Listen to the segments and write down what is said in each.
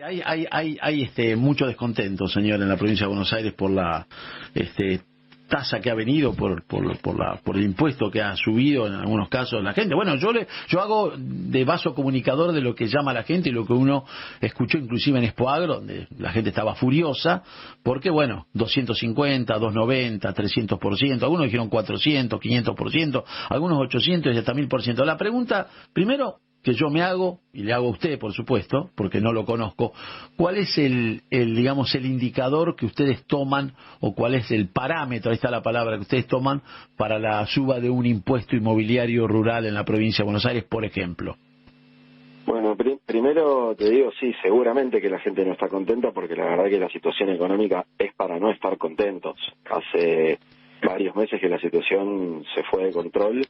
Hay mucho descontento, señor, en la provincia de Buenos Aires por la tasa que ha venido, por el impuesto que ha subido en algunos casos la gente. Bueno, yo hago de vaso comunicador de lo que llama la gente y lo que uno escuchó inclusive en Expoagro, donde la gente estaba furiosa, porque bueno, 250, 290, 300%, algunos dijeron 400, 500%, algunos 800 y hasta 1000%. La pregunta, primero, que yo me hago, y le hago a usted, por supuesto, porque no lo conozco, ¿cuál es el indicador que ustedes toman, o cuál es el parámetro, ahí está la palabra, que ustedes toman para la suba de un impuesto inmobiliario rural en la provincia de Buenos Aires, por ejemplo? Bueno, primero te digo, sí, seguramente que la gente no está contenta, porque la verdad que la situación económica es para no estar contentos. Hace varios meses que la situación se fue de control,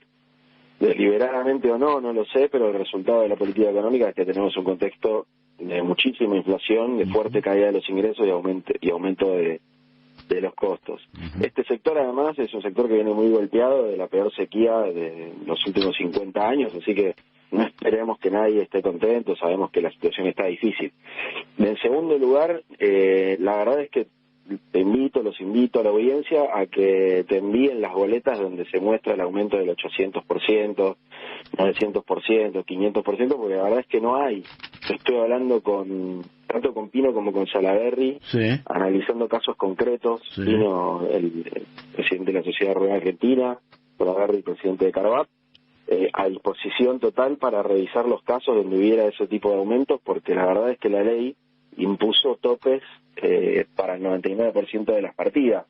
deliberadamente o no, no lo sé, pero el resultado de la política económica es que tenemos un contexto de muchísima inflación, de fuerte caída de los ingresos y aumento de los costos. Este sector además es un sector que viene muy golpeado de la peor sequía de los últimos 50 años, así que no esperemos que nadie esté contento, sabemos que la situación está difícil. En segundo lugar, la verdad es que los invito a la audiencia a que te envíen las boletas donde se muestra el aumento del 800%, 900%, 500%, porque la verdad es que no hay. Estoy hablando tanto con Pino como con Salaberry, sí, analizando casos concretos. Sí. Pino, el presidente de la Sociedad Rural Argentina, Salaberry, presidente de Carvat, a disposición total para revisar los casos donde hubiera ese tipo de aumentos, porque la verdad es que la ley impuso topes para el 99% de las partidas,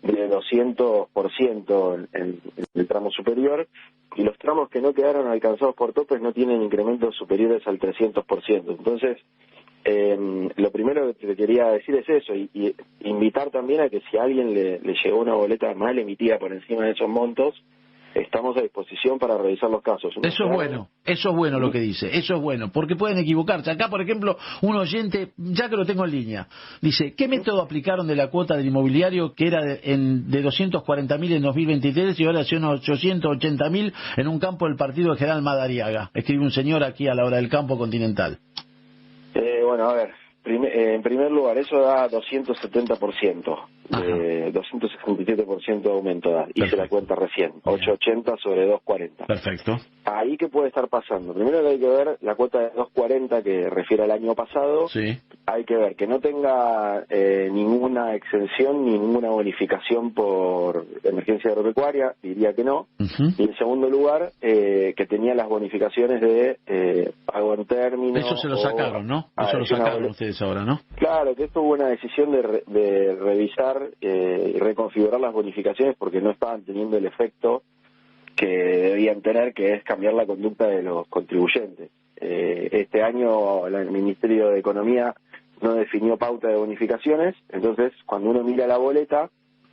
de 200% en el tramo superior, y los tramos que no quedaron alcanzados por topes no tienen incrementos superiores al 300%. Entonces, lo primero que te quería decir es eso, y invitar también a que si a alguien le llegó una boleta mal emitida por encima de esos montos, estamos a disposición para revisar los casos. Eso es bueno lo que dice, eso es bueno, porque pueden equivocarse. Acá, por ejemplo, un oyente, ya que lo tengo en línea, dice, ¿qué método aplicaron de la cuota del inmobiliario que era de 240.000 en 2023 y ahora son 880.000 en un campo del partido de General Madariaga? Escribe un señor aquí a la hora del campo Continental. Bueno, a ver, en primer lugar, eso da 270%, 267% de aumento da. Hice la cuenta recién, 880 sobre 240. Perfecto. Ahí, ¿qué puede estar pasando? Primero hay que ver la cuota de 240 que refiere al año pasado. Sí. Hay que ver que no tenga ninguna exención ni ninguna bonificación por emergencia agropecuaria, diría que no. Y en segundo lugar, que tenía las bonificaciones de pago en término. Eso se lo sacaron, ¿no? Eso lo sacaron ustedes ahora, ¿no? Claro, que esto hubo una decisión de revisar y reconfigurar las bonificaciones porque no estaban teniendo el efecto que debían tener, que es cambiar la conducta de los contribuyentes. Este año el Ministerio de Economía no definió pauta de bonificaciones, entonces cuando uno mira la boleta,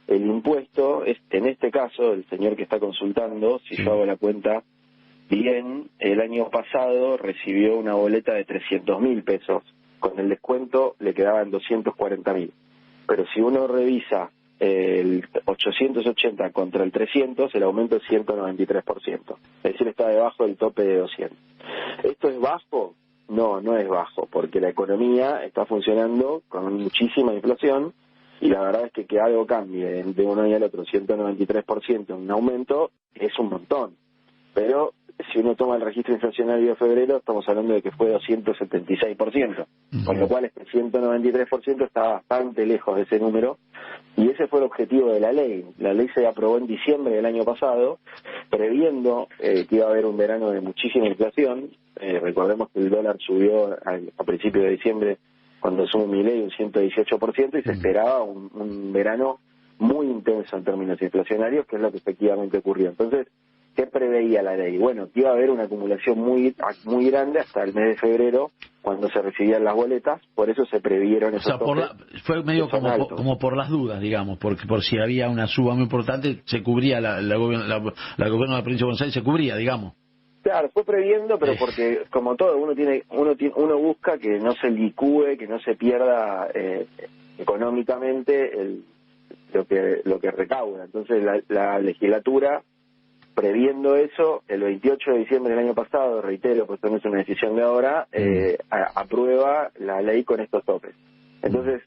el impuesto, en este caso, el señor que está consultando, si yo hago la cuenta bien, el año pasado recibió una boleta de 300.000 pesos, con el descuento le quedaban 240.000. Pero si uno revisa el 880 contra el 300, el aumento es 193%. Es decir, está debajo del tope de 200. ¿Esto es bajo? No, no es bajo, porque la economía está funcionando con muchísima inflación y la verdad es que algo cambie de un año al otro 193% en un aumento es un montón. Pero si uno toma el registro inflacionario de febrero, estamos hablando de que fue 276%, con lo cual este 193% está bastante lejos de ese número, y ese fue el objetivo de la ley. La ley se aprobó en diciembre del año pasado, previendo que iba a haber un verano de muchísima inflación. Recordemos que el dólar subió a principios de diciembre, cuando asumió Milei, un 118%, y se esperaba un verano muy intenso en términos inflacionarios, que es lo que efectivamente ocurrió. Entonces, ¿qué preveía la ley? Bueno, que iba a haber una acumulación muy grande hasta el mes de febrero, cuando se recibían las boletas, por eso se previeron esos topes. Fue medio como por las dudas, digamos, porque por si había una suba muy importante, se cubría la gobierno de la provincia de Buenos Aires, se cubría, digamos. Claro, fue previendo, pero porque, como todo, uno busca que no se licúe, que no se pierda económicamente lo que recauda. Entonces la legislatura previendo eso, el 28 de diciembre del año pasado, reitero, pues no es una decisión de ahora, aprueba la ley con estos topes. Entonces,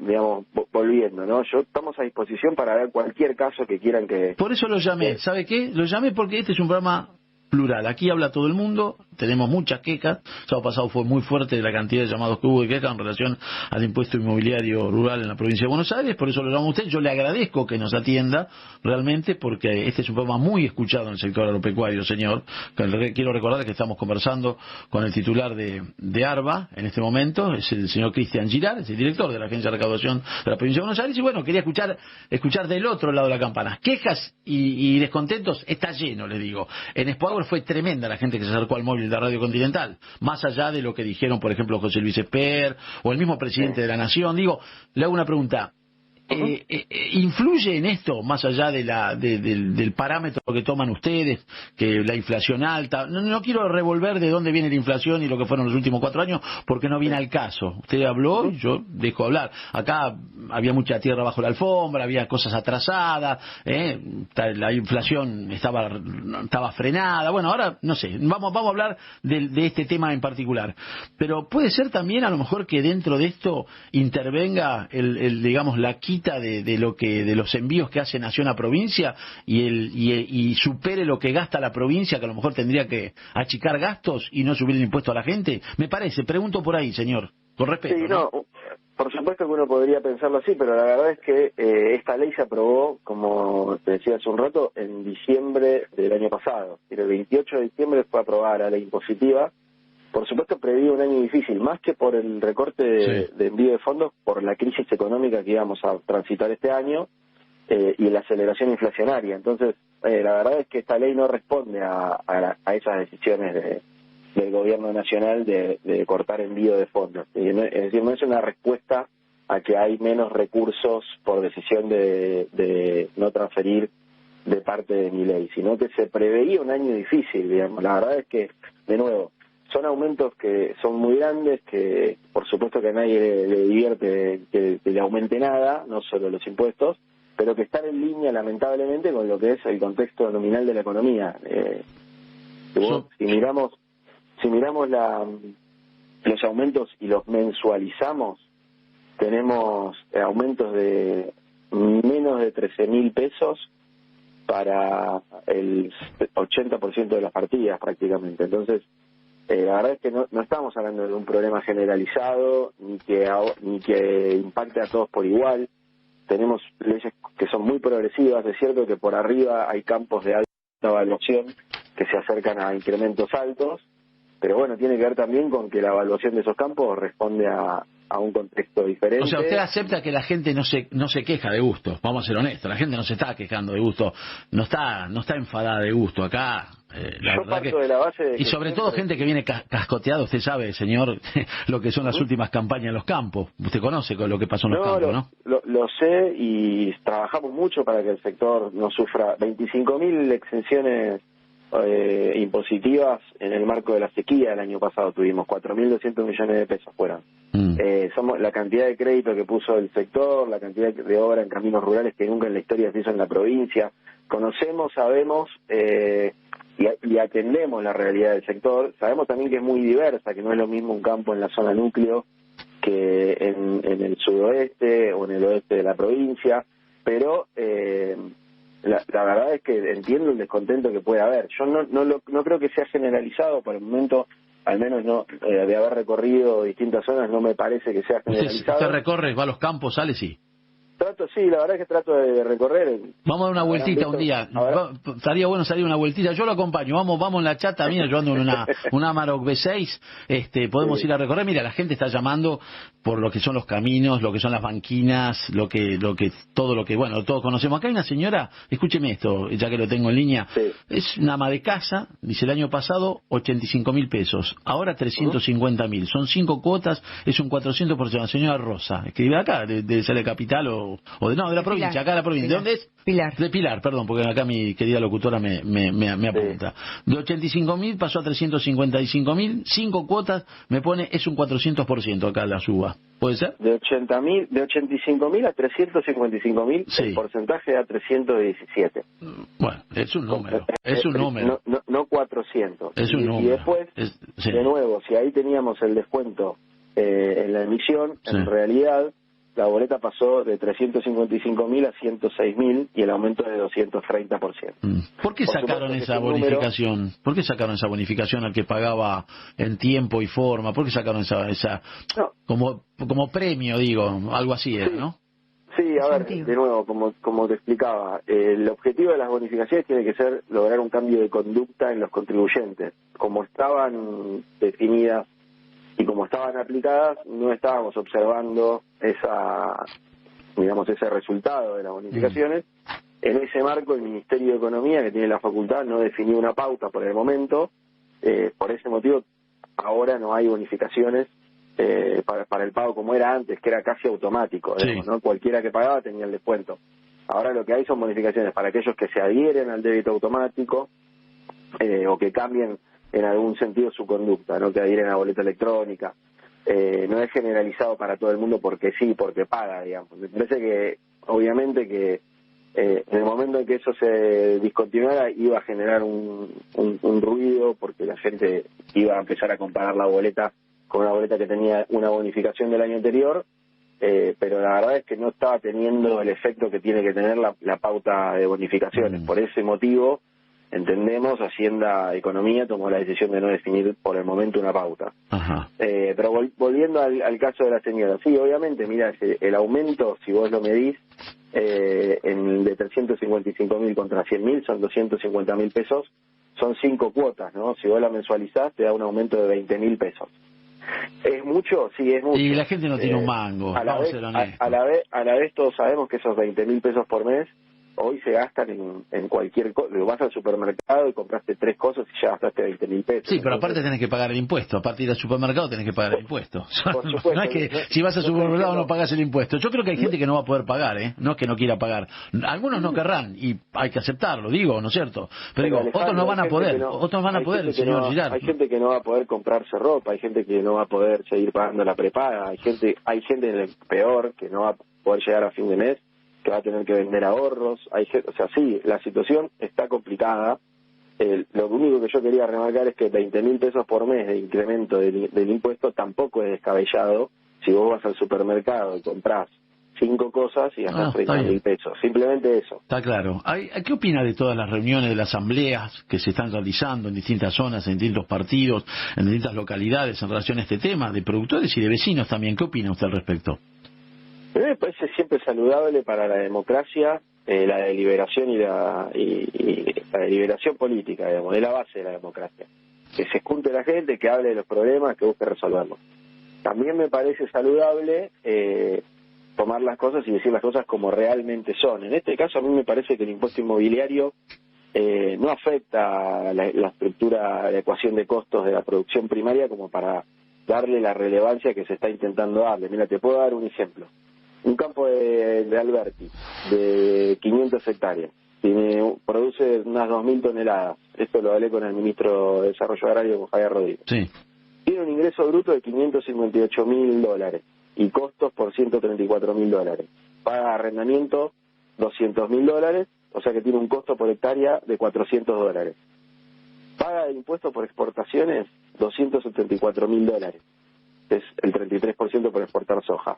digamos, volviendo, ¿no? Estamos a disposición para ver cualquier caso que quieran que... Por eso lo llamé, ¿sabe qué? Lo llamé porque este es un programa plural. Aquí habla todo el mundo, tenemos muchas quejas. El sábado pasado fue muy fuerte la cantidad de llamados que hubo de quejas en relación al impuesto inmobiliario rural en la provincia de Buenos Aires. Por eso lo llamo a usted. Yo le agradezco que nos atienda realmente, porque este es un programa muy escuchado en el sector agropecuario, señor. Quiero recordar que estamos conversando con el titular de ARBA en este momento, es el señor Cristian Girard, es el director de la Agencia de Recaudación de la provincia de Buenos Aires. Y bueno, quería escuchar del otro lado de la campana. Quejas y descontentos está lleno, les digo. En Expo fue tremenda la gente que se acercó al móvil de Radio Continental, más allá de lo que dijeron, por ejemplo, José Luis Esper o el mismo presidente de la Nación. Digo, le hago una pregunta. ¿Influye en esto, más allá del parámetro que toman ustedes, que la inflación alta? No quiero revolver de dónde viene la inflación y lo que fueron los últimos 4 años, porque no viene al caso. Usted habló y yo dejo hablar. Acá había mucha tierra bajo la alfombra, había cosas atrasadas, la inflación estaba frenada. Bueno, ahora, no sé, vamos a hablar de este tema en particular. Pero puede ser también, a lo mejor, que dentro de esto intervenga digamos, la quita de los envíos que hace Nación a provincia y supere lo que gasta la provincia, que a lo mejor tendría que achicar gastos y no subir el impuesto a la gente. Me parece, pregunto por ahí, señor, con respeto. Sí, no, por supuesto que uno podría pensarlo así, pero la verdad es que esta ley se aprobó, como te decía hace un rato, en diciembre del año pasado. El 28 de diciembre fue aprobada la ley impositiva. Por supuesto, preví un año difícil, más que por el recorte de envío de fondos, por la crisis económica que íbamos a transitar este año y la aceleración inflacionaria. Entonces, la verdad es que esta ley no responde a esas decisiones del gobierno nacional de cortar envío de fondos. Es decir, no es una respuesta a que hay menos recursos por decisión de no transferir de parte de mi ley, sino que se preveía un año difícil, digamos. La verdad es que, de nuevo, son aumentos que son muy grandes, que por supuesto que a nadie le divierte que le aumente nada, no solo los impuestos, pero que están en línea, lamentablemente, con lo que es el contexto nominal de la economía. Si miramos los aumentos y los mensualizamos, tenemos aumentos de menos de 13.000 pesos para el 80% de las partidas prácticamente. Entonces, la verdad es que no estamos hablando de un problema generalizado ni que impacte a todos por igual. Tenemos leyes que son muy progresivas. Es cierto que por arriba hay campos de alta evaluación que se acercan a incrementos altos, pero bueno, tiene que ver también con que la evaluación de esos campos responde a un contexto diferente. O sea, usted acepta que la gente no se queja de gusto. Vamos a ser honestos, la gente no se está quejando de gusto, no está enfadada de gusto acá. Yo parto de la base de y sobre todo gente que viene cascoteada. Usted sabe, señor, lo que son las últimas campañas en los campos. Usted conoce con lo que pasó en los campos, ¿no? Lo sé, y trabajamos mucho para que el sector no sufra. 25.000 exenciones impositivas en el marco de la sequía. El año pasado tuvimos 4.200 millones de pesos fueron. Somos la cantidad de crédito que puso el sector, la cantidad de obra en caminos rurales que nunca en la historia se hizo en la provincia. Conocemos, sabemos y atendemos la realidad del sector. Sabemos también que es muy diversa, que no es lo mismo un campo en la zona núcleo que en el sudoeste o en el oeste de la provincia, pero la verdad es que entiendo el descontento que puede haber. Yo no creo que sea generalizado por el momento, al menos no de haber recorrido distintas zonas, no me parece que sea generalizado. ¿Usted recorre, va a los campos, sale? Sí. La verdad es que trato de recorrer. Vamos a dar una vueltita un día. Estaría bueno salir una vueltita. Yo lo acompaño. Vamos en la chata. Mira, yo ando en una Amarok V6. Podemos ir a recorrer. Mira, la gente está llamando por lo que son los caminos, lo que son las banquinas, todo lo que, bueno, todos conocemos. Acá hay una señora, escúcheme esto, ya que lo tengo en línea. Sí. Es una ama de casa, dice el año pasado 85.000 pesos, ahora 350.000. Son 5 cuotas, es un 400 por semana. Señora Rosa, escribe acá, debe ser de Capital o de la provincia, Pilar. acá de la provincia. ¿De dónde es? Pilar. De Pilar, perdón, porque acá mi querida locutora me apunta. De 85.000 pasó a 355.000, 5 cuotas, me pone, es un 400% acá la suba. ¿Puede ser? De 85.000 a 355.000, Sí. el porcentaje da 317. Bueno, es un número, es un número. No 400. Es un número. Y después, sí. de nuevo, si ahí teníamos el descuento en la emisión, Sí. en realidad la boleta pasó de 355.000 a 106.000 y el aumento es de 230%. ¿Por qué Por sacaron supuesto que esa ese número- bonificación? ¿Por qué sacaron esa bonificación al que pagaba en tiempo y forma? ¿Por qué sacaron esa No. como premio, digo, algo así era, Sí. ¿no? Sí, a ver, Incentivo. de nuevo, como te explicaba, el objetivo de las bonificaciones tiene que ser lograr un cambio de conducta en los contribuyentes. Como estaban definidas y como estaban aplicadas, no estábamos observando ese resultado de las bonificaciones. En ese marco, el Ministerio de Economía, que tiene la facultad, no definió una pauta por el momento. Por ese motivo, ahora no hay bonificaciones para el pago como era antes, que era casi automático, Sí. digamos, ¿no? Cualquiera que pagaba tenía el descuento. Ahora lo que hay son bonificaciones para aquellos que se adhieren al débito automático o que cambien en algún sentido su conducta, ¿no? Que adhieren a boleta electrónica. No es generalizado para todo el mundo porque sí, porque paga, digamos. Me parece que, obviamente, que en el momento en que eso se discontinuara iba a generar un ruido porque la gente iba a empezar a comparar la boleta con una boleta que tenía una bonificación del año anterior, pero la verdad es que no estaba teniendo el efecto que tiene que tener la pauta de bonificaciones. Por ese motivo, entendemos, Hacienda Economía tomó la decisión de no definir por el momento una pauta. Ajá. Pero volviendo al caso de la señora, sí, obviamente, mira, el aumento, si vos lo medís, de 355.000 contra 100.000 son 250.000 pesos, son 5 cuotas, ¿no? Si vos la mensualizás, te da un aumento de 20.000 pesos. ¿Es mucho? Sí, es mucho. Y la gente no tiene un mango, A la vamos a vez, ser honestos. a la vez todos sabemos que esos 20.000 pesos por mes hoy se gastan en cualquier cosa. Vas al supermercado y compraste 3 cosas y ya gastaste 20.000 pesos. Sí, pero aparte Entonces, tenés que pagar el impuesto. Aparte de ir al supermercado tenés que pagar el impuesto. por supuesto. No es que si vas al supermercado no pagás el impuesto. Yo creo que hay gente que no va a poder pagar, ¿eh? No es que no quiera pagar. Algunos no querrán y hay que aceptarlo, digo, ¿no es cierto? Pero digo, Alejandro, otros no van a hay gente poder. que no- Otros van a hay poder, gente que señor no- Girard. Hay gente que no va a poder comprarse ropa, hay gente que no va a poder seguir pagando la prepaga, hay gente peor que no va a poder llegar a fin de mes, que va a tener que vender ahorros, o sea, sí, la situación está complicada. Lo único que yo quería remarcar es que 20.000 pesos por mes de incremento del impuesto tampoco es descabellado si vos vas al supermercado y comprás 5 cosas y gastás está 30.000 bien. pesos. Simplemente eso. Está claro. ¿Qué opina de todas las reuniones, de las asambleas que se están realizando en distintas zonas, en distintos partidos, en distintas localidades en relación a este tema, de productores y de vecinos también? ¿Qué opina usted al respecto? A mí me parece siempre saludable para la democracia la deliberación y la deliberación política, digamos, de la base de la democracia. Que se junte la gente, que hable de los problemas, que busque resolverlos. También me parece saludable tomar las cosas y decir las cosas como realmente son. En este caso a mí me parece que el impuesto inmobiliario no afecta la estructura, la ecuación de costos de la producción primaria como para darle la relevancia que se está intentando darle. Mira, te puedo dar un ejemplo. Un campo de Alberti, de 500 hectáreas, produce unas 2.000 toneladas. Esto lo hablé con el ministro de Desarrollo Agrario, con Javier Rodríguez. Sí. Tiene un ingreso bruto de $558.000 y costos por $134.000. Paga arrendamiento $200.000, o sea que tiene un costo por hectárea de $400. Paga de impuestos por exportaciones $274.000. Es el 33% por exportar soja.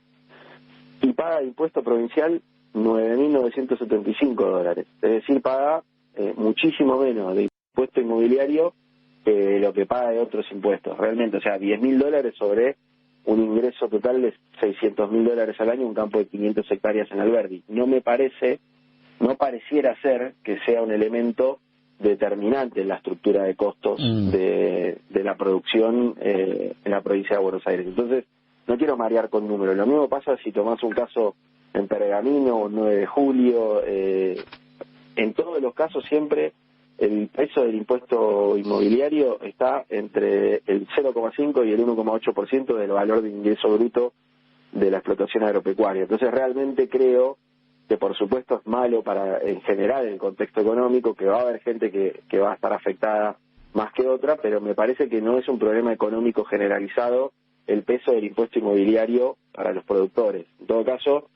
Y paga de impuesto provincial $9.975. Es decir, paga muchísimo menos de impuesto inmobiliario que lo que paga de otros impuestos. Realmente, o sea, $10.000 sobre un ingreso total de $600.000 al año, un campo de 500 hectáreas en Alberdi. No pareciera ser que sea un elemento determinante en la estructura de costos de la producción en la provincia de Buenos Aires. Entonces, no quiero marear con números. Lo mismo pasa si tomás un caso en Pergamino o 9 de julio. En todos los casos siempre el peso del impuesto inmobiliario está entre el 0,5 y el 1,8% del valor de ingreso bruto de la explotación agropecuaria. Entonces realmente creo que por supuesto es malo para en general el contexto económico, que va a haber gente que va a estar afectada más que otra, pero me parece que no es un problema económico generalizado el peso del impuesto inmobiliario para los productores. En todo caso,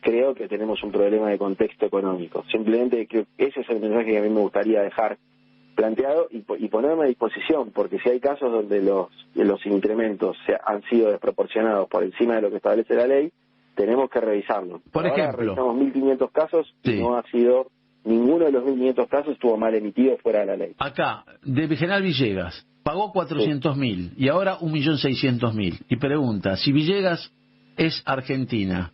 creo que tenemos un problema de contexto económico. Simplemente que ese es el mensaje que a mí me gustaría dejar planteado y ponerme a disposición, porque si hay casos donde los incrementos han sido desproporcionados por encima de lo que establece la ley, tenemos que revisarlo. Por Ahora ejemplo, revisamos 1.500 casos y sí, no ha sido, ninguno de los 1.500 casos estuvo mal emitido fuera de la ley. acá, de General Villegas, pagó 400.000 y ahora 1.600.000. Y pregunta, si Villegas es Argentina,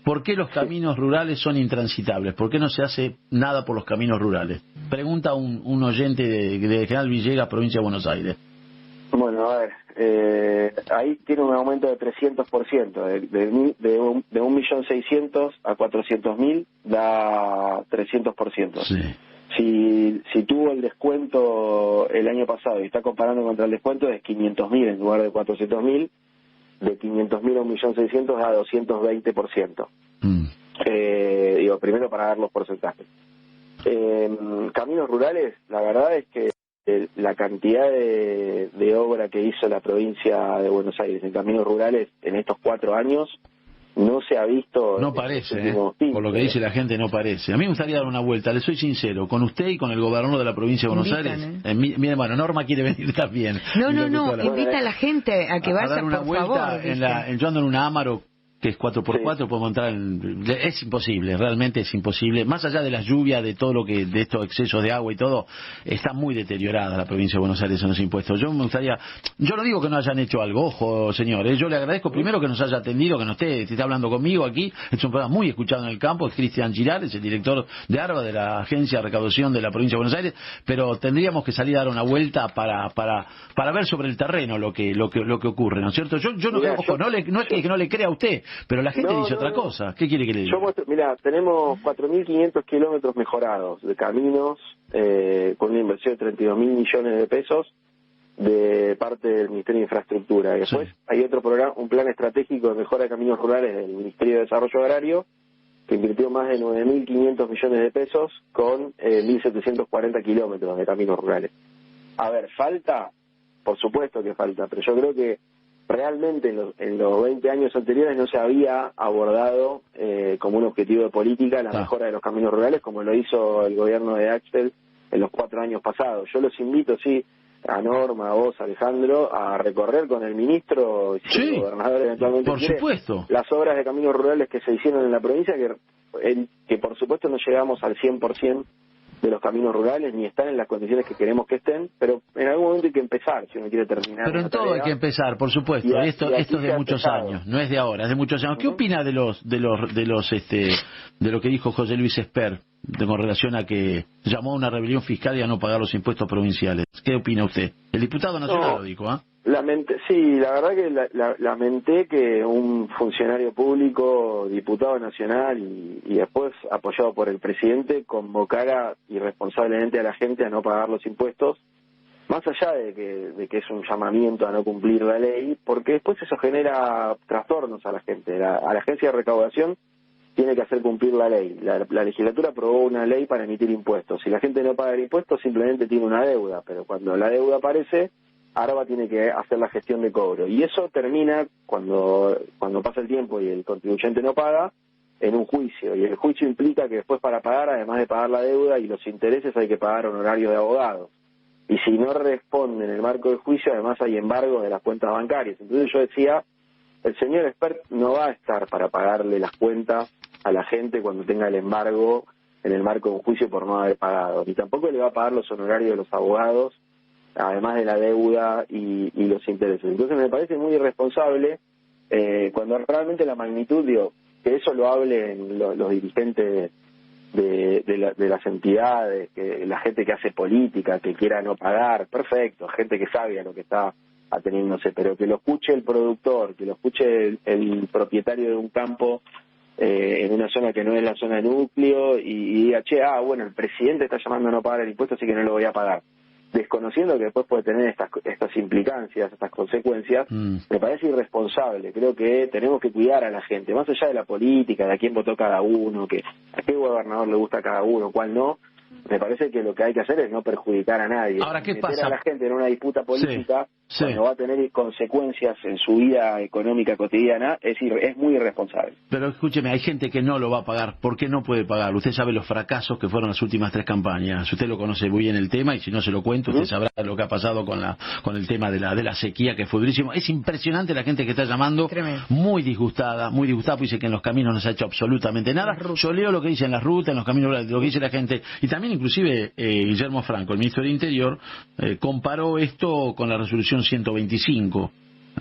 ¿por qué los caminos rurales son intransitables? ¿Por qué no se hace nada por los caminos rurales? Pregunta un oyente de General Villegas, provincia de Buenos Aires. Bueno, a ver, ahí tiene un aumento de 300%, de 1.600.000 a 400.000 da 300%. Sí. Si tuvo el descuento el año pasado y está comparando contra el descuento, es 500.000 en lugar de 400.000, de 500.000 a 1.600.000 da 220%. Digo, primero para dar los porcentajes. Caminos rurales, la verdad es que la cantidad de obra que hizo la provincia de Buenos Aires en caminos rurales en estos 4 años no se ha visto. No parece, por lo que dice la gente no parece. A mí me gustaría dar una vuelta, le soy sincero, con usted y con el gobernador de la provincia de Buenos Aires. Miren, bueno, Norma quiere venir también. No, invita a la gente a que vaya, dar una por vuelta favor. yo ando en una Amaro que es 4x4, sí. Podemos entrar es imposible, realmente es imposible, más allá de las lluvias, de todo lo que, de estos excesos de agua y todo, está muy deteriorada la provincia de Buenos Aires en los impuestos. Yo me gustaría, yo no digo que no hayan hecho algo, ojo señores, yo le agradezco primero que nos haya atendido, que no esté hablando conmigo aquí, es un programa muy escuchado en el campo, es Cristian Girales, el director de ARBA, de la Agencia de Recaudación de la provincia de Buenos Aires, pero tendríamos que salir a dar una vuelta para ver sobre el terreno lo que ocurre, ¿no es cierto? Yo no, Mirá, ojo, no es que no le crea a usted, pero la gente dice otra cosa. ¿Qué quiere que le diga? Mira, tenemos 4.500 kilómetros mejorados de caminos con una inversión de 32.000 millones de pesos de parte del Ministerio de Infraestructura. Y después hay otro programa, un plan estratégico de mejora de caminos rurales del Ministerio de Desarrollo Agrario que invirtió más de 9.500 millones de pesos con 1.740 kilómetros de caminos rurales. A ver, ¿falta? Por supuesto que falta, pero yo creo que realmente en los 20 años anteriores no se había abordado como un objetivo de política la mejora de los caminos rurales como lo hizo el gobierno de Axel en los 4 años pasados. Yo los invito, sí, a Norma, a vos, Alejandro, a recorrer con el ministro, si el gobernador eventualmente por quiere, supuesto, las obras de caminos rurales que se hicieron en la provincia, que por supuesto no llegamos al 100% de los caminos rurales, ni están en las condiciones que queremos que estén, pero en algún momento hay que empezar, si uno quiere terminar. Pero en todo hay que empar, por supuesto, esto es de muchos años, no es de ahora, es de muchos años. ¿Qué opina de lo que dijo José Luis Esper con relación a que llamó a una rebelión fiscal y a no pagar los impuestos provinciales? ¿Qué opina usted? El diputado nacional lo dijo, ¿ah? Sí, la verdad que lamenté que un funcionario público, diputado nacional y después apoyado por el presidente convocara irresponsablemente a la gente a no pagar los impuestos, más allá de que es un llamamiento a no cumplir la ley, porque después eso genera trastornos a la gente. A la agencia de recaudación tiene que hacer cumplir la ley. La legislatura aprobó una ley para emitir impuestos. Si la gente no paga el impuesto, simplemente tiene una deuda, pero cuando la deuda aparece, ARBA tiene que hacer la gestión de cobro. Y eso termina, cuando pasa el tiempo y el contribuyente no paga, en un juicio. Y el juicio implica que después para pagar, además de pagar la deuda y los intereses, hay que pagar honorarios de abogados. Y si no responde en el marco del juicio, además hay embargo de las cuentas bancarias. Entonces yo decía, el señor expert no va a estar para pagarle las cuentas a la gente cuando tenga el embargo en el marco de un juicio por no haber pagado. Ni tampoco le va a pagar los honorarios de los abogados, además de la deuda y los intereses. Entonces me parece muy irresponsable cuando realmente la magnitud, que eso lo hablen los dirigentes de las entidades, que la gente que hace política, que quiera no pagar, perfecto, gente que sabe a lo que está ateniéndose, pero que lo escuche el productor, que lo escuche el propietario de un campo en una zona que no es la zona de núcleo y diga, bueno, el presidente está llamando a no pagar el impuesto, así que no lo voy a pagar. desconociendo que después puede tener estas implicancias, estas consecuencias, me parece irresponsable. Creo que tenemos que cuidar a la gente, más allá de la política, de a quién votó cada uno, a qué gobernador le gusta a cada uno, cuál no. Me parece que lo que hay que hacer es no perjudicar a nadie. Ahora, ¿qué meter pasa? a la gente en una disputa política, Sí. cuando va a tener consecuencias en su vida económica cotidiana, es muy irresponsable. Pero escúcheme, hay gente que no lo va a pagar. ¿Por qué no puede pagar? Usted sabe los fracasos que fueron las últimas 3 campañas. Usted lo conoce muy bien el tema, y si no se lo cuento, usted sabrá lo que ha pasado con el tema de la sequía, que fue durísimo. Es impresionante la gente que está llamando, muy disgustada, pues dice que en los caminos no se ha hecho absolutamente nada. Yo leo lo que dicen las rutas, en los caminos, lo que dice la gente, y también inclusive Guillermo Franco, el ministro del Interior, comparó esto con la resolución 125,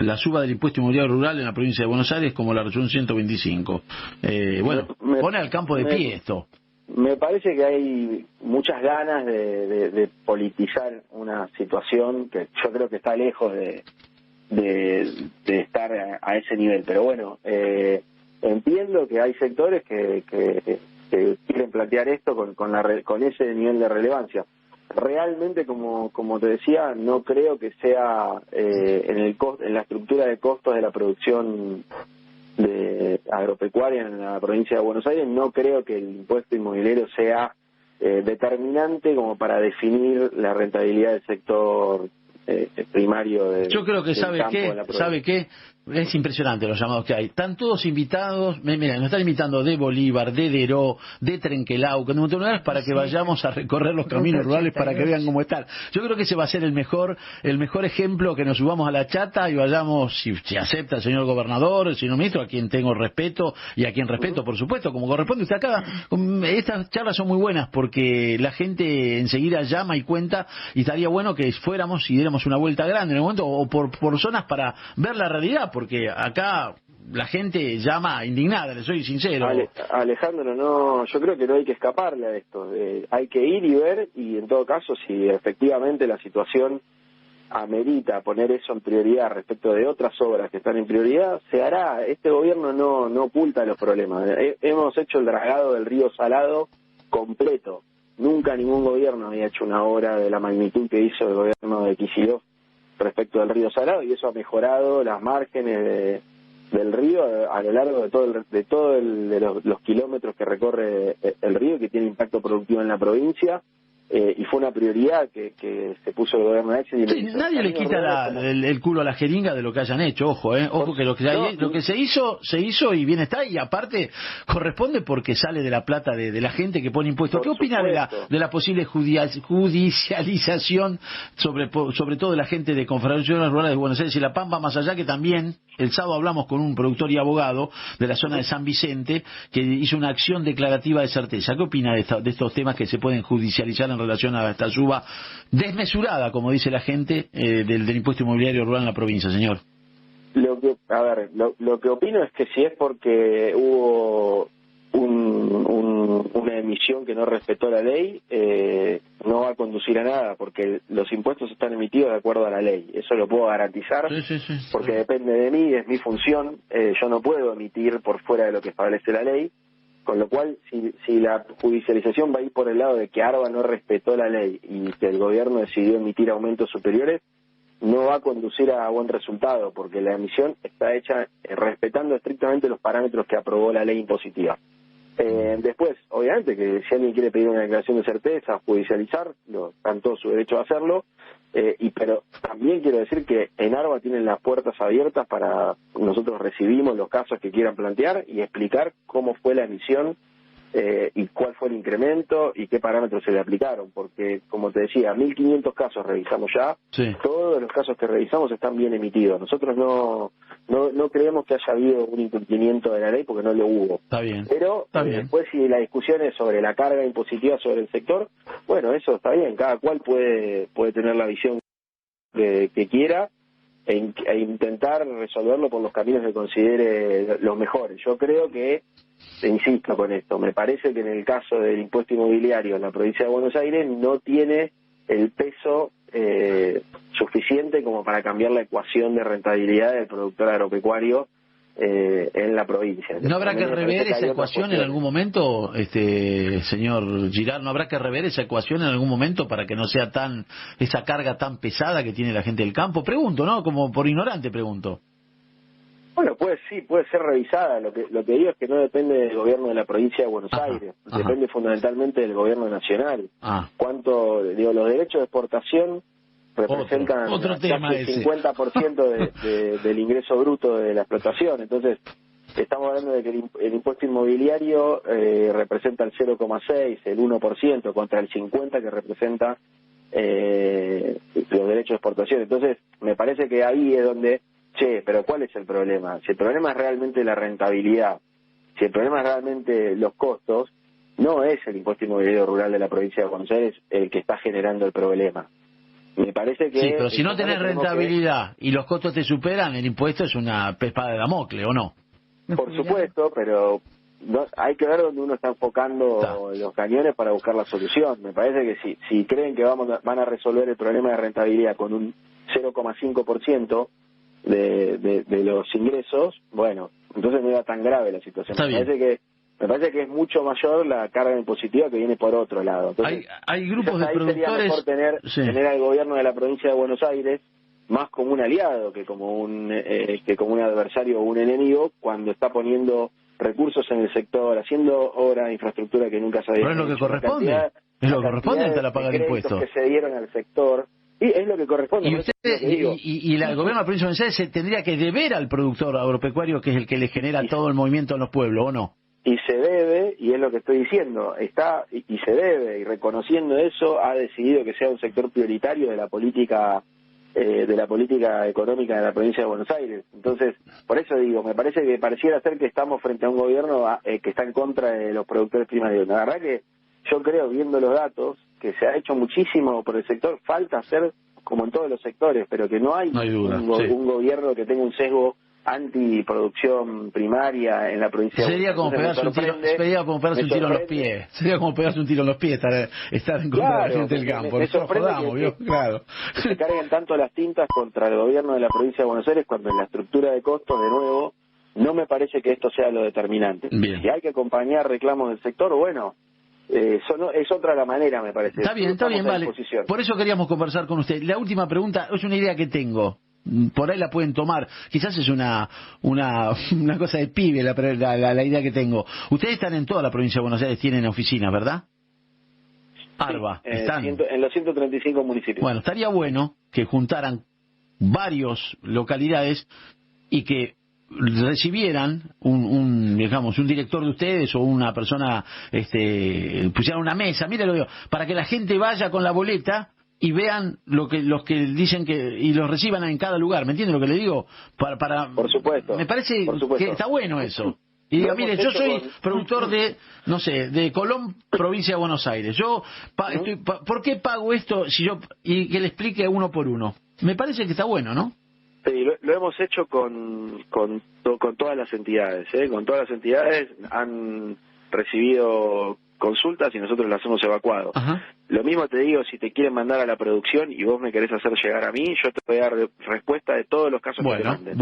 la suba del impuesto inmobiliario rural en la provincia de Buenos Aires, como la resolución 125. Pone al campo de pie esto. Me parece que hay muchas ganas de politizar una situación que yo creo que está lejos de estar a ese nivel, pero bueno, entiendo que hay sectores que quieren plantear esto con ese nivel de relevancia. Realmente, como te decía, no creo que sea en la estructura de costos de la producción de agropecuaria en la provincia de Buenos Aires, no creo que el impuesto inmobiliario sea determinante como para definir la rentabilidad del sector primario yo creo que sabe qué es impresionante los llamados que hay. Están todos invitados, mira, nos están invitando de Bolívar, de Deró, de Trenquelau, que para que vayamos a recorrer los caminos rurales para que vean cómo están. Yo creo que ese va a ser el mejor ejemplo, que nos subamos a la chata y vayamos, si acepta el señor gobernador, el señor ministro, a quien tengo respeto y a quien respeto, por supuesto, como corresponde usted acá. Estas charlas son muy buenas porque la gente enseguida llama y cuenta, y estaría bueno que fuéramos y diéramos una vuelta grande en el momento, o por zonas, para ver la realidad, porque acá la gente llama indignada, le soy sincero. Alejandro, no, yo creo que no hay que escaparle a esto. Hay que ir y ver, y en todo caso, si efectivamente la situación amerita poner eso en prioridad respecto de otras obras que están en prioridad, se hará. Este gobierno no oculta los problemas. Hemos hecho el dragado del río Salado completo. Nunca ningún gobierno había hecho una obra de la magnitud que hizo el gobierno de Kicillof respecto del río Salado, y eso ha mejorado las márgenes del río a lo largo de los kilómetros que recorre el río, que tiene impacto productivo en la provincia, y fue una prioridad que se puso el gobierno de Axel. Sí, nadie le quita el culo a la jeringa de lo que hayan hecho, ojo que lo que se hizo y bien está, y aparte corresponde porque sale de la plata de la gente que pone impuestos. ¿Qué opina de la posible judicialización sobre todo de la gente de Confederaciones Rurales de Buenos Aires y La Pampa, más allá que también el sábado hablamos con un productor y abogado de la zona de San Vicente que hizo una acción declarativa de certeza? ¿Qué opina de estos temas que se pueden judicializar en relación a esta suba desmesurada, como dice la gente, del impuesto inmobiliario rural en la provincia, señor? Lo que opino es que si es porque hubo una emisión que no respetó la ley, no va a conducir a nada, porque los impuestos están emitidos de acuerdo a la ley. Eso lo puedo garantizar, porque depende de mí, es mi función. Yo no puedo emitir por fuera de lo que establece la ley, con lo cual, si la judicialización va a ir por el lado de que ARBA no respetó la ley y que el gobierno decidió emitir aumentos superiores, no va a conducir a buen resultado, porque la emisión está hecha respetando estrictamente los parámetros que aprobó la ley impositiva. Después, obviamente, que si alguien quiere pedir una declaración de certeza, judicializar, están todo su derecho a hacerlo, pero también quiero decir que en ARBA tienen las puertas abiertas para, nosotros recibimos los casos que quieran plantear y explicar cómo fue la emisión y cuál fue el incremento y qué parámetros se le aplicaron, porque, como te decía, 1.500 casos revisamos ya, todos los casos que revisamos están bien emitidos. Nosotros no creemos que haya habido un incumplimiento de la ley, porque no lo hubo. Está bien. Pero después, si la discusión es sobre la carga impositiva sobre el sector, bueno, eso está bien, cada cual puede tener la visión que quiera e intentar resolverlo por los caminos que considere los mejores. Yo creo que, insisto con esto, me parece que en el caso del impuesto inmobiliario en la provincia de Buenos Aires no tiene el peso suficiente como para cambiar la ecuación de rentabilidad del productor agropecuario en la provincia. ¿No habrá que rever esa ecuación en algún momento, señor Girard? ¿No habrá que rever esa ecuación en algún momento para que no sea tan esa carga tan pesada que tiene la gente del campo? Pregunto, ¿no? Como por ignorante pregunto. Bueno, puede ser revisada. Lo que digo es que no depende del gobierno de la provincia de Buenos Aires, depende fundamentalmente del gobierno nacional. Cuánto, los derechos de exportación representan otro casi tema el 50% del ingreso bruto de la explotación. Entonces, estamos hablando de que el impuesto inmobiliario representa el 0,6, el 1%, contra el 50% que representa los derechos de exportación. Entonces, me parece que ahí es donde, pero ¿cuál es el problema? Si el problema es realmente la rentabilidad, si el problema es realmente los costos, no es el impuesto inmobiliario rural de la provincia de Buenos Aires el que está generando el problema. Me parece que... Sí, pero si no tenés rentabilidad y los costos te superan, el impuesto es una espada de Damocles, ¿o no? Por supuesto, pero hay que ver dónde uno está enfocando los cañones para buscar la solución. Me parece que si creen que van a resolver el problema de rentabilidad con un 0,5% de los ingresos, bueno, entonces no era tan grave la situación. Me parece que es mucho mayor la carga impositiva que viene por otro lado. Entonces, hay grupos de productores... Sería mejor tener al gobierno de la provincia de Buenos Aires más como un aliado que como un adversario o un enemigo, cuando está poniendo recursos en el sector, haciendo obra de infraestructura que nunca se había hecho. Pero es lo que corresponde. Es lo que corresponde ante la paga de impuestos que se dieron al sector. Y es lo que corresponde. Y el gobierno de la provincia de Buenos Aires se tendría que deber al productor agropecuario, que es el que le genera todo el movimiento en los pueblos, ¿o no? Y se debe, y es lo que estoy diciendo, y se debe, y reconociendo eso, ha decidido que sea un sector prioritario de la política económica de la provincia de Buenos Aires. Entonces, por eso digo, me parece que pareciera ser que estamos frente a un gobierno que está en contra de los productores primarios. La verdad que yo creo, viendo los datos, que se ha hecho muchísimo por el sector, falta hacer como en todos los sectores, pero que no hay duda, un gobierno que tenga un sesgo antiproducción primaria en la provincia. Sería como pegarse un tiro en los pies. Sería como pegarse un tiro en los pies estar en contra de la gente del campo. Nosotros jodamos, que se carguen tanto las tintas contra el gobierno de la provincia de Buenos Aires, cuando en la estructura de costos, de nuevo, no me parece que esto sea lo determinante. Bien. Si hay que acompañar reclamos del sector, bueno, es otra la manera, me parece. Está bien, vale. Por eso queríamos conversar con usted. La última pregunta es una idea que tengo. Por ahí la pueden tomar. Quizás es una cosa de pibe la idea que tengo. Ustedes están en toda la provincia de Buenos Aires, tienen oficinas, ¿verdad? Arba, están en los 135 municipios. Bueno, estaría bueno que juntaran varios localidades y que recibieran un director de ustedes o una persona, pusieran una mesa, mire lo digo, para que la gente vaya con la boleta y vean los que dicen y los reciban en cada lugar. ¿Me entiende lo que le digo? Por supuesto. Me parece que está bueno eso. Y diga, mire, yo soy productor de Colón, provincia de Buenos Aires. ¿Por qué pago esto y que le explique uno por uno? Me parece que está bueno, ¿no? Sí, lo hemos hecho con todas las entidades. Con todas las entidades han recibido consultas y nosotros las hemos evacuado. Ajá. Lo mismo te digo, si te quieren mandar a la producción y vos me querés hacer llegar a mí, yo te voy a dar respuesta de todos los casos que te manden.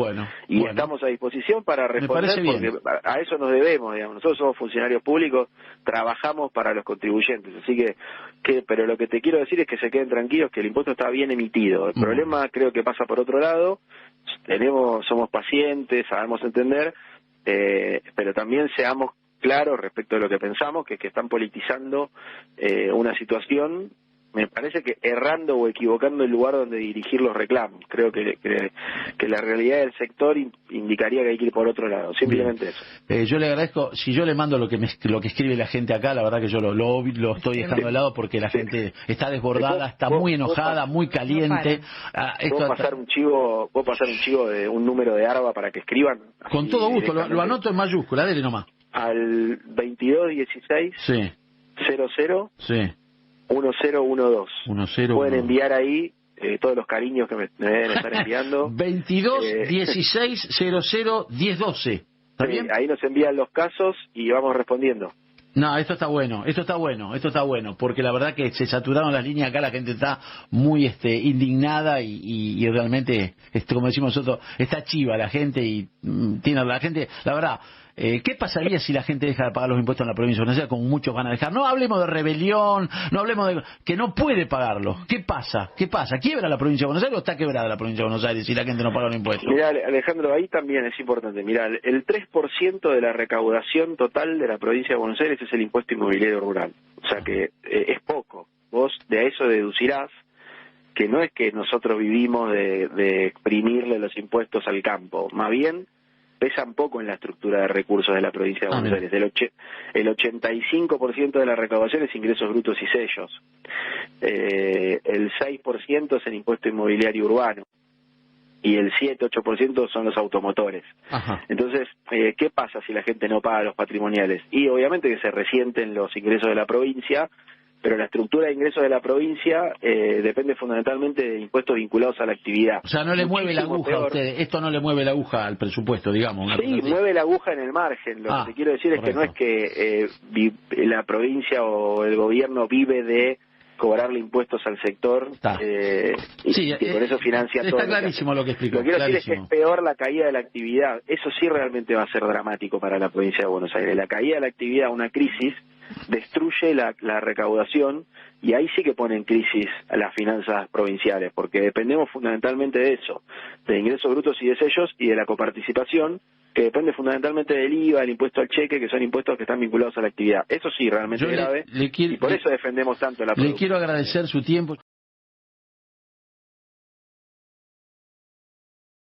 Y estamos a disposición para responder, porque a eso nos debemos, digamos. Nosotros somos funcionarios públicos, trabajamos para los contribuyentes, así pero lo que te quiero decir es que se queden tranquilos, que el impuesto está bien emitido. El problema creo que pasa por otro lado, somos pacientes, sabemos entender, pero también seamos claro respecto de lo que pensamos, que están politizando una situación, me parece que errando o equivocando el lugar donde dirigir los reclamos. Creo que la realidad del sector indicaría que hay que ir por otro lado, simplemente eso. Yo le agradezco, si yo le mando lo que escribe la gente acá, la verdad que yo lo estoy dejando de lado porque la gente está desbordada, está muy enojada, muy caliente. ¿Puedo pasar un chivo de un número de ARBA para que escriban? Con todo gusto, lo anoto en mayúscula, dele nomás. Al 2216 00 1012. Pueden enviar ahí todos los cariños que me deben estar enviando. 2216 00 1012. ¿Está bien? Ahí nos envían los casos y vamos respondiendo. No, esto está bueno, porque la verdad que se saturaron las líneas acá, la gente está muy indignada y realmente, como decimos nosotros, está chiva la gente y tiene la gente, la verdad. ¿Qué pasaría si la gente deja de pagar los impuestos en la provincia de Buenos Aires, como muchos van a dejar? No hablemos de rebelión, no hablemos de que no puede pagarlos. ¿Qué pasa? ¿Quiebra la provincia de Buenos Aires o está quebrada la provincia de Buenos Aires si la gente no paga los impuestos? Mirá, Alejandro, ahí también es importante. Mirá, el 3% de la recaudación total de la provincia de Buenos Aires es el impuesto inmobiliario rural. O sea que es poco. Vos de eso deducirás que no es que nosotros vivimos de exprimirle los impuestos al campo, más bien pesan poco en la estructura de recursos de la provincia de Buenos Aires. El 85% de la recaudación es ingresos brutos y sellos. El 6% es el impuesto inmobiliario urbano. Y el 7-8% son los automotores. Ajá. Entonces, ¿qué pasa si la gente no paga los patrimoniales? Y obviamente que se resienten los ingresos de la provincia, pero la estructura de ingresos de la provincia depende fundamentalmente de impuestos vinculados a la actividad. O sea, no le mueve la aguja a ustedes, esto no le mueve la aguja al presupuesto, digamos. Sí, mueve la aguja en el margen. Lo que te quiero decir es que no es que la provincia o el gobierno vive de cobrarle impuestos al sector y por eso financia todo. Está clarísimo lo que explico. Lo que quiero decir es que es peor la caída de la actividad. Eso sí realmente va a ser dramático para la provincia de Buenos Aires. La caída de la actividad, una crisis, destruye la recaudación y ahí sí que pone en crisis a las finanzas provinciales, porque dependemos fundamentalmente de eso, de ingresos brutos y de sellos y de la coparticipación, que depende fundamentalmente del IVA, del impuesto al cheque, que son impuestos que están vinculados a la actividad. Eso sí, realmente grave, y por eso defendemos tanto la producción. Le quiero agradecer su tiempo.